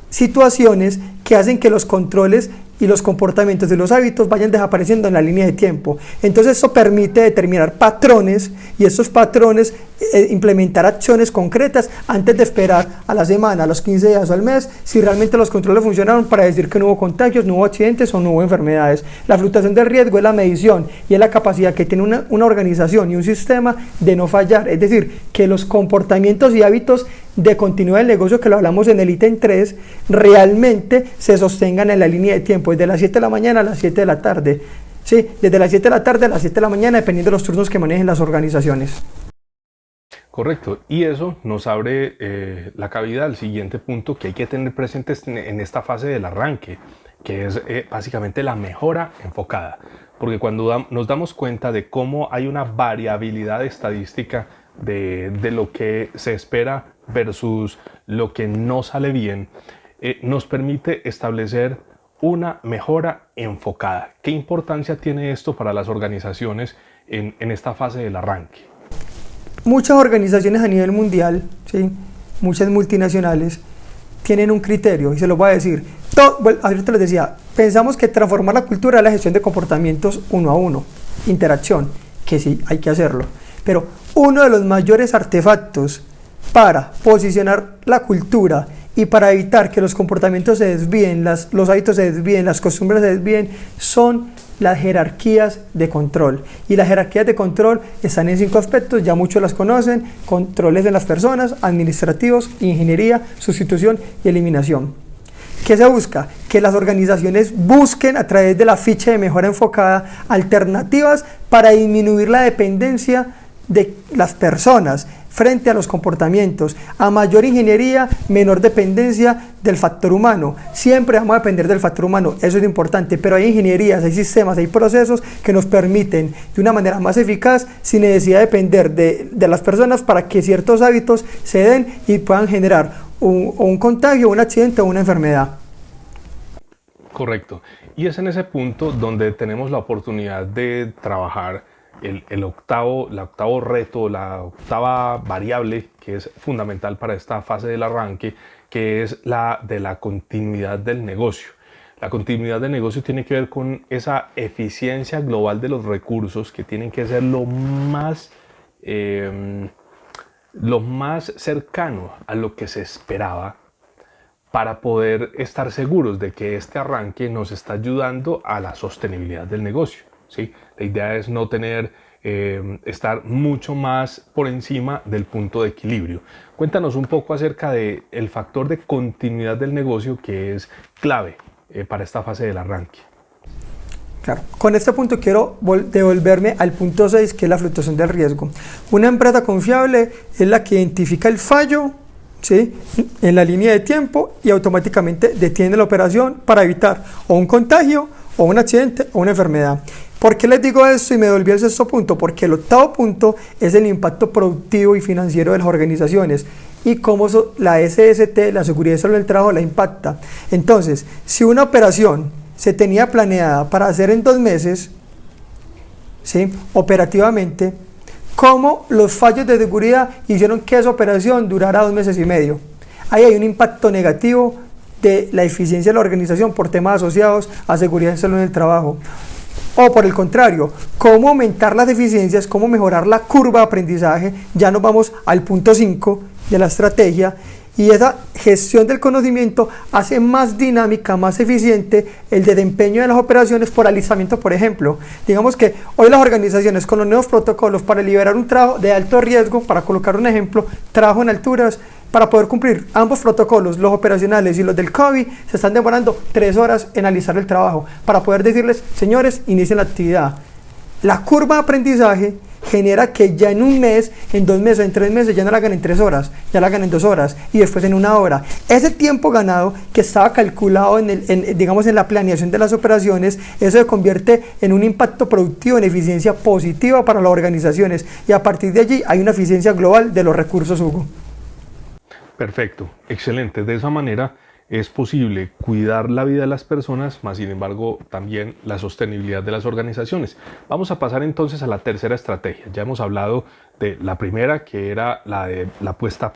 situaciones que hacen que los controles y los comportamientos de los hábitos vayan desapareciendo en la línea de tiempo. Entonces eso permite determinar patrones y estos patrones implementar acciones concretas antes de esperar a la semana, a los 15 días o al mes, si realmente los controles funcionaron, para decir que no hubo contagios, no hubo accidentes o no hubo enfermedades. La fluctuación del riesgo es la medición y es la capacidad que tiene una organización y un sistema de no fallar, es decir, que los comportamientos y hábitos de continuidad del negocio, que lo hablamos en el ítem 3, realmente se sostengan en la línea de tiempo, desde las 7 de la mañana a las 7 de la tarde. Sí, desde las 7 de la tarde a las 7 de la mañana, dependiendo de los turnos que manejen las organizaciones. Correcto, y eso nos abre la cabida al siguiente punto que hay que tener presente en esta fase del arranque, que es básicamente la mejora enfocada. Porque cuando nos damos cuenta de cómo hay una variabilidad estadística de lo que se espera versus lo que no sale bien, nos permite establecer una mejora enfocada. ¿Qué importancia tiene esto para las organizaciones en esta fase del arranque? Muchas organizaciones a nivel mundial, ¿sí? Muchas multinacionales, tienen un criterio, y se los voy a decir. Ahorita les decía, pensamos que transformar la cultura es la gestión de comportamientos uno a uno, interacción, que sí, hay que hacerlo. Pero uno de los mayores artefactos para posicionar la cultura y para evitar que los comportamientos se desvíen, los hábitos se desvíen, las costumbres se desvíen, son las jerarquías de control. Y las jerarquías de control están en 5 aspectos, ya muchos las conocen: controles de las personas, administrativos, ingeniería, sustitución y eliminación. ¿Qué se busca? Que las organizaciones busquen, a través de la ficha de mejora enfocada, alternativas para disminuir la dependencia de las personas frente a los comportamientos. A mayor ingeniería, menor dependencia del factor humano. Siempre vamos a depender del factor humano, eso es importante, pero hay ingenierías, hay sistemas, hay procesos que nos permiten de una manera más eficaz, sin necesidad de depender de las personas, para que ciertos hábitos se den y puedan generar un contagio, un accidente o una enfermedad. Correcto. Y es en ese punto donde tenemos la oportunidad de trabajar el octavo reto, la octava variable que es fundamental para esta fase del arranque, que es la de la continuidad del negocio. La continuidad del negocio tiene que ver con esa eficiencia global de los recursos que tienen que ser lo más cercano a lo que se esperaba para poder estar seguros de que este arranque nos está ayudando a la sostenibilidad del negocio, ¿sí? La idea es no estar mucho más por encima del punto de equilibrio. Cuéntanos un poco acerca del factor de continuidad del negocio que es clave para esta fase del arranque. Claro. Con este punto quiero devolverme al punto 6, que es la fluctuación del riesgo. Una empresa confiable es la que identifica el fallo, ¿sí?, en la línea de tiempo y automáticamente detiene la operación para evitar o un contagio, o un accidente, o una enfermedad. ¿Por qué les digo esto y me devolví al sexto punto? Porque el octavo punto es el impacto productivo y financiero de las organizaciones y cómo la SST, la seguridad y salud del trabajo, la impacta. Entonces, si una operación se tenía planeada para hacer en 2 meses, ¿sí?, operativamente, ¿cómo los fallos de seguridad hicieron que esa operación durara 2 meses y medio? Ahí hay un impacto negativo de la eficiencia de la organización por temas asociados a seguridad y salud en el trabajo. O por el contrario, cómo aumentar las eficiencias, cómo mejorar la curva de aprendizaje. Ya nos vamos al punto 5 de la estrategia, y esa gestión del conocimiento hace más dinámica, más eficiente el desempeño de las operaciones por alistamiento. Por ejemplo, digamos que hoy las organizaciones con los nuevos protocolos para liberar un trabajo de alto riesgo, para colocar un ejemplo, trabajo en alturas, para poder cumplir ambos protocolos, los operacionales y los del COVID, se están demorando 3 horas en alistar el trabajo, para poder decirles, señores, inicien la actividad. La curva de aprendizaje genera que ya en 1 mes, en 2 meses, en 3 meses, ya no la hagan en 3 horas, ya la hagan en 2 horas y después en 1 hora. Ese tiempo ganado que estaba calculado digamos, en la planeación de las operaciones, eso se convierte en un impacto productivo, en eficiencia positiva para las organizaciones, y a partir de allí hay una eficiencia global de los recursos, Hugo. Perfecto, excelente. De esa manera es posible cuidar la vida de las personas, más sin embargo también la sostenibilidad de las organizaciones. Vamos a pasar entonces a la tercera estrategia. Ya hemos hablado de la primera, que era la de la puesta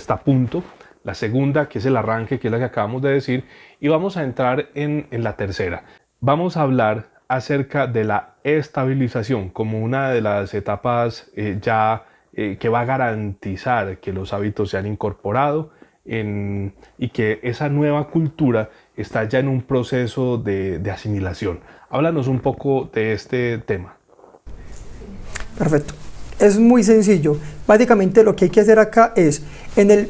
a punto, la segunda, que es el arranque, que es la que acabamos de decir, y vamos a entrar en la tercera. Vamos a hablar acerca de la estabilización como una de las etapas que va a garantizar que los hábitos se han incorporado y que esa nueva cultura está ya en un proceso de asimilación. Háblanos un poco de este tema. Perfecto. Es muy sencillo. Básicamente lo que hay que hacer acá es, en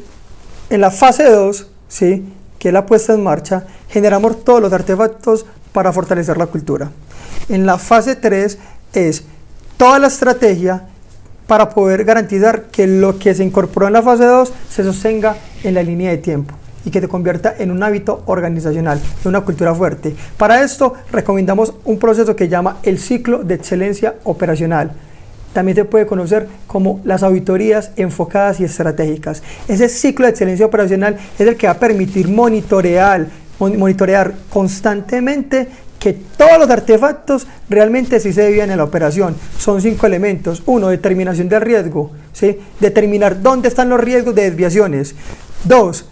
la fase 2, ¿sí?, que es la puesta en marcha, generamos todos los artefactos para fortalecer la cultura. En la fase 3 es toda la estrategia para poder garantizar que lo que se incorporó en la fase 2 se sostenga en la línea de tiempo y que se convierta en un hábito organizacional, en una cultura fuerte. Para esto recomendamos un proceso que llama el ciclo de excelencia operacional. También se puede conocer como las auditorías enfocadas y estratégicas. Ese ciclo de excelencia operacional es el que va a permitir monitorear constantemente que todos los artefactos realmente sí se vivan en la operación. Son 5 elementos. 1, determinación del riesgo, ¿sí?, determinar dónde están los riesgos de desviaciones. 2,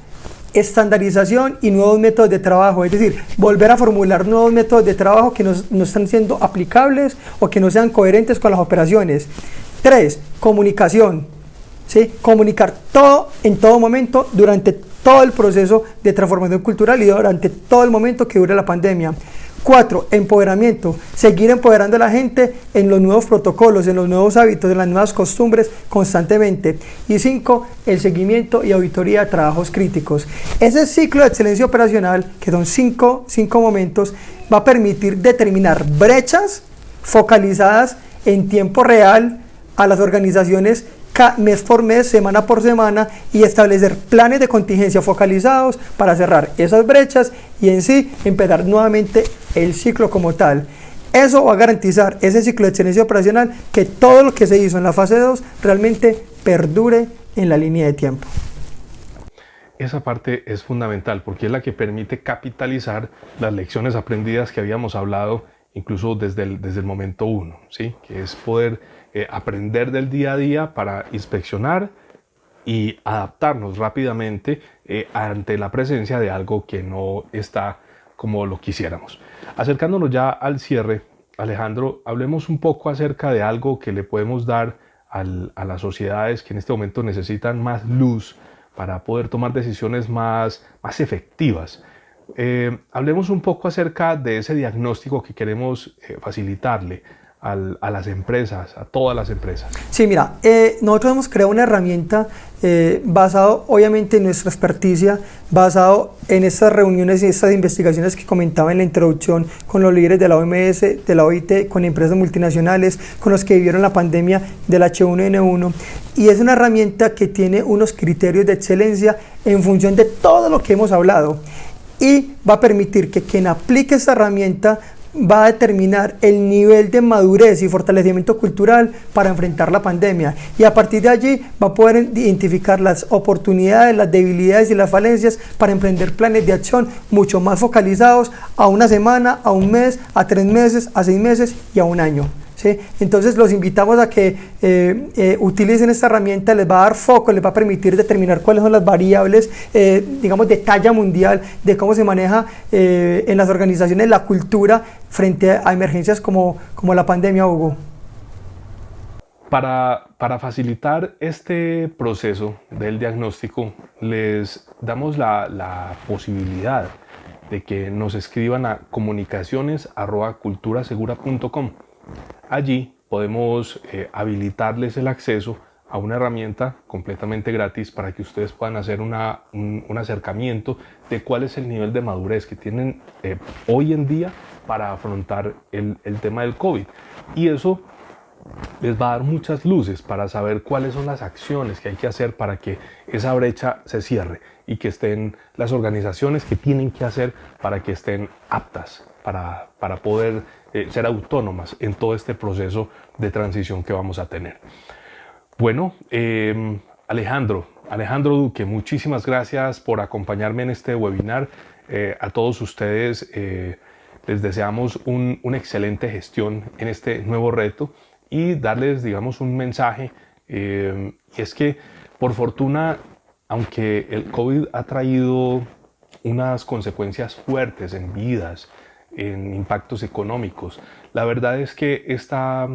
estandarización y nuevos métodos de trabajo, es decir, volver a formular nuevos métodos de trabajo que no están siendo aplicables o que no sean coherentes con las operaciones. 3, comunicación, ¿sí?, comunicar todo en todo momento durante todo el proceso de transformación cultural y durante todo el momento que dure la pandemia. 4, empoderamiento, seguir empoderando a la gente en los nuevos protocolos, en los nuevos hábitos, en las nuevas costumbres constantemente. Y 5, el seguimiento y auditoría de trabajos críticos. Ese ciclo de excelencia operacional, que son 5 momentos, va a permitir determinar brechas focalizadas en tiempo real a las organizaciones mes por mes, semana por semana, y establecer planes de contingencia focalizados para cerrar esas brechas y en sí empezar nuevamente el ciclo como tal. Eso va a garantizar ese ciclo de excelencia operacional, que todo lo que se hizo en la fase 2 realmente perdure en la línea de tiempo. Esa parte es fundamental porque es la que permite capitalizar las lecciones aprendidas que habíamos hablado incluso desde el momento 1, ¿sí?, que es poder aprender del día a día para inspeccionar y adaptarnos rápidamente ante la presencia de algo que no está como lo quisiéramos. Acercándonos ya al cierre, Alejandro, hablemos un poco acerca de algo que le podemos dar a las sociedades que en este momento necesitan más luz para poder tomar decisiones más efectivas. Hablemos un poco acerca de ese diagnóstico que queremos facilitarle a las empresas, a todas las empresas. Sí, mira, nosotros hemos creado una herramienta basado obviamente en nuestra experticia, basado en estas reuniones y estas investigaciones que comentaba en la introducción con los líderes de la OMS, de la OIT, con empresas multinacionales, con los que vivieron la pandemia del H1N1, y es una herramienta que tiene unos criterios de excelencia en función de todo lo que hemos hablado, y va a permitir que quien aplique esta herramienta va a determinar el nivel de madurez y fortalecimiento cultural para enfrentar la pandemia, y a partir de allí va a poder identificar las oportunidades, las debilidades y las falencias para emprender planes de acción mucho más focalizados a una semana, a un mes, a 3 meses, a 6 meses y a un año. ¿Sí? Entonces los invitamos a que utilicen esta herramienta, les va a dar foco, les va a permitir determinar cuáles son las variables, digamos, de talla mundial, de cómo se maneja en las organizaciones la cultura frente a emergencias como la pandemia, Hugo. Para facilitar este proceso del diagnóstico, les damos la posibilidad de que nos escriban a comunicaciones@culturasegura.com. Allí podemos habilitarles el acceso a una herramienta completamente gratis para que ustedes puedan hacer un acercamiento de cuál es el nivel de madurez que tienen hoy en día para afrontar el tema del COVID. Y eso les va a dar muchas luces para saber cuáles son las acciones que hay que hacer para que esa brecha se cierre y que estén las organizaciones que tienen que hacer para que estén aptas para poder ser autónomas en todo este proceso de transición que vamos a tener. Bueno, Alejandro Duque, muchísimas gracias por acompañarme en este webinar. A todos ustedes les deseamos una excelente gestión en este nuevo reto y darles, digamos, un mensaje, y es que, por fortuna, aunque el COVID ha traído unas consecuencias fuertes en vidas, en impactos económicos, la verdad es que esta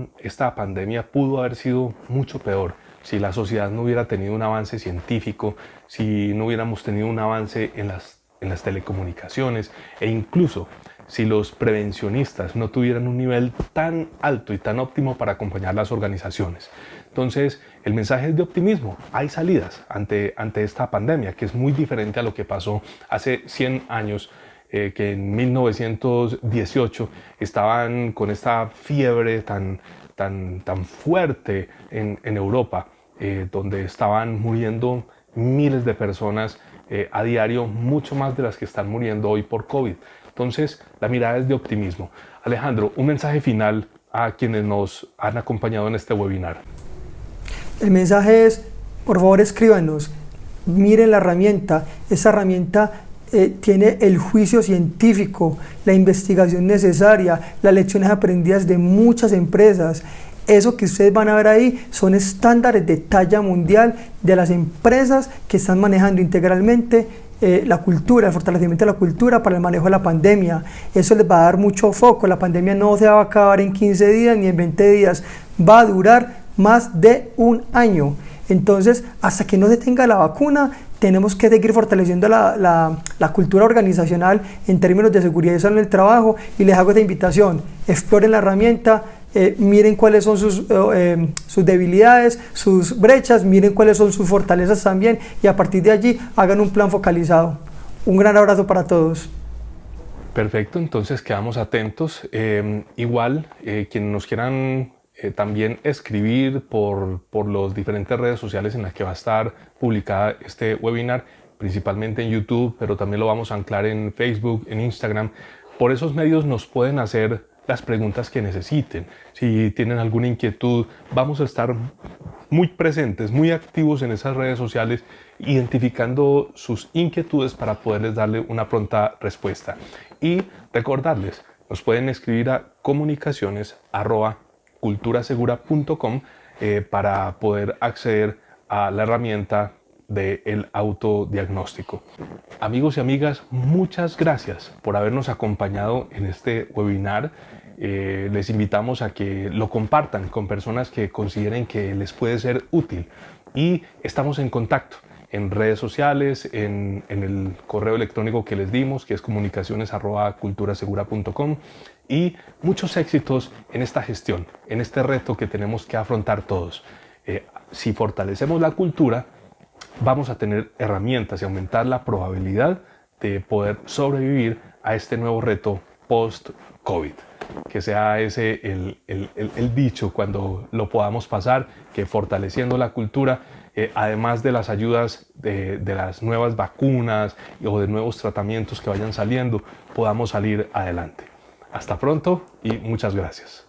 pandemia pudo haber sido mucho peor si la sociedad no hubiera tenido un avance científico, si no hubiéramos tenido un avance en las telecomunicaciones, e incluso si los prevencionistas no tuvieran un nivel tan alto y tan óptimo para acompañar las organizaciones. Entonces, el mensaje es de optimismo. Hay salidas ante esta pandemia, que es muy diferente a lo que pasó hace 100 años, que en 1918 estaban con esta fiebre tan fuerte en Europa, donde estaban muriendo miles de personas a diario, mucho más de las que están muriendo hoy por COVID. Entonces, la mirada es de optimismo. Alejandro, un mensaje final a quienes nos han acompañado en este webinar. El mensaje es, por favor, escríbanos, miren la herramienta. Esa herramienta tiene el juicio científico, la investigación necesaria, las lecciones aprendidas de muchas empresas. Eso que ustedes van a ver ahí son estándares de talla mundial de las empresas que están manejando integralmente la cultura, el fortalecimiento de la cultura para el manejo de la pandemia. Eso les va a dar mucho foco. La pandemia no se va a acabar en 15 días ni en 20 días, va a durar más de un año. Entonces, hasta que no se tenga la vacuna, tenemos que seguir fortaleciendo la cultura organizacional en términos de seguridad y salud en el trabajo, y les hago esta invitación: exploren la herramienta, miren cuáles son sus debilidades, sus brechas, miren cuáles son sus fortalezas también, y a partir de allí hagan un plan focalizado. Un gran abrazo para todos. Perfecto, entonces quedamos atentos. Igual, quienes nos quieran también escribir por las diferentes redes sociales en las que va a estar publicada este webinar, principalmente en YouTube, pero también lo vamos a anclar en Facebook, en Instagram. Por esos medios nos pueden hacer las preguntas que necesiten. Si tienen alguna inquietud, vamos a estar muy presentes, muy activos en esas redes sociales, identificando sus inquietudes para poderles darle una pronta respuesta. Y recordarles, nos pueden escribir a comunicaciones@culturasegura.com para poder acceder a la herramienta del autodiagnóstico. Amigos y amigas, muchas gracias por habernos acompañado en este webinar. Les invitamos a que lo compartan con personas que consideren que les puede ser útil, y estamos en contacto en redes sociales, en el correo electrónico que les dimos, que es comunicaciones@culturasegura.com, y muchos éxitos en esta gestión, en este reto que tenemos que afrontar todos. Si fortalecemos la cultura, vamos a tener herramientas y aumentar la probabilidad de poder sobrevivir a este nuevo reto post-COVID. Que sea ese el dicho cuando lo podamos pasar, que fortaleciendo la cultura, además de las ayudas de las nuevas vacunas o de nuevos tratamientos que vayan saliendo, podamos salir adelante. Hasta pronto y muchas gracias.